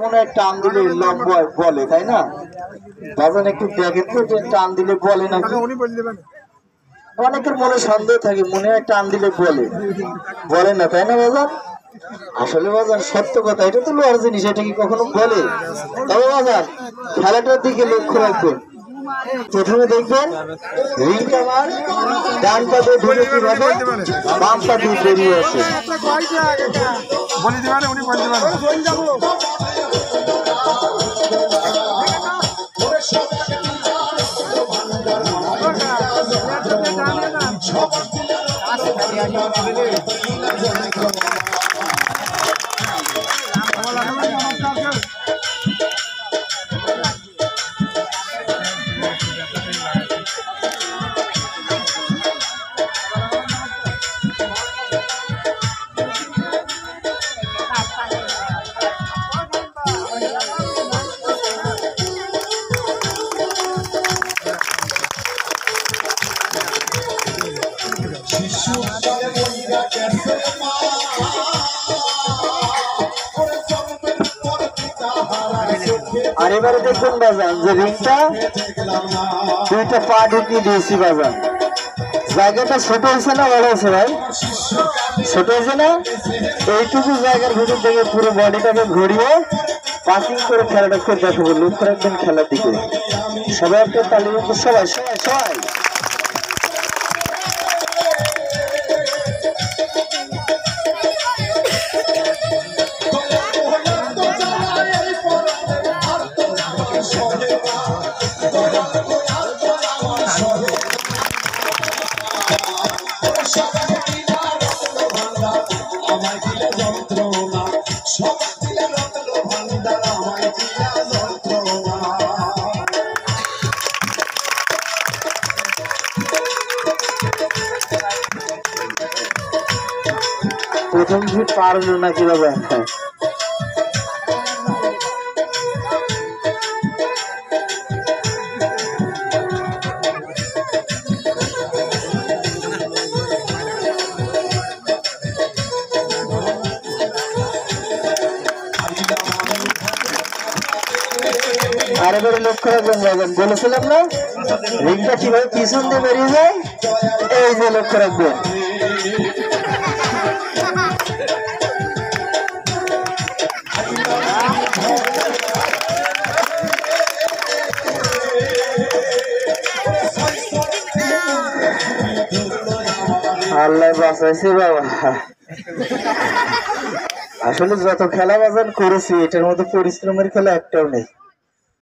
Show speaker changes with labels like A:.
A: মনে হয় টান দিলে বলে, তাই না বাজান? একটু দেখেন তো যে টান দিলে বলে নাকি। অনেকের মনে সন্দেহ থাকে, মনে হয় টান দিলে বলে না, তাই না বাজান? আসলে বাজান সত্য কথা, এটা তো লোহার জিনিস, এটা কি কখনো বলে? তবে বাজান খেলাটার দিকে লক্ষ্য রাখবেন। প্রথমে দেখবেন রিংটা মার ডান পা দিয়ে ঢুকে কিভাবে বাম পা দিয়ে বেরিয়ে আসে। আর এবারে দেখবেন বাজান যে রিংটা দুইটা পা ঢুকিয়ে দিয়েছি বাজান। জায়গাটা ছোট হয়েছে না বড় হয়েছে ভাই? ছোট হয়েছে না? এইটুকু জায়গার ভিতর থেকে পুরো বডিটাকে ঘুরিয়ে পাসিং করে খেলাটা করে দেখাবো। লক্ষ্য রাখবেন খেলার দিকে। সবাই একটা তালি বন্ধু, সবাই সবাই সবাই। প্রথম কি পারলো না কিভাবে? আর এবারে লক্ষ্য রাখবেন, বলেছিলাম না রিংটা কিভাবে পিছন দিয়ে বেরিয়ে যায়, এই যে লক্ষ্য রাখবেন। আল্লাহ বাঁচাইছে বাবা। আসলে যত খেলা বাজান করেছি এটার মধ্যে পরিশ্রমের খেলা একটাও নেই।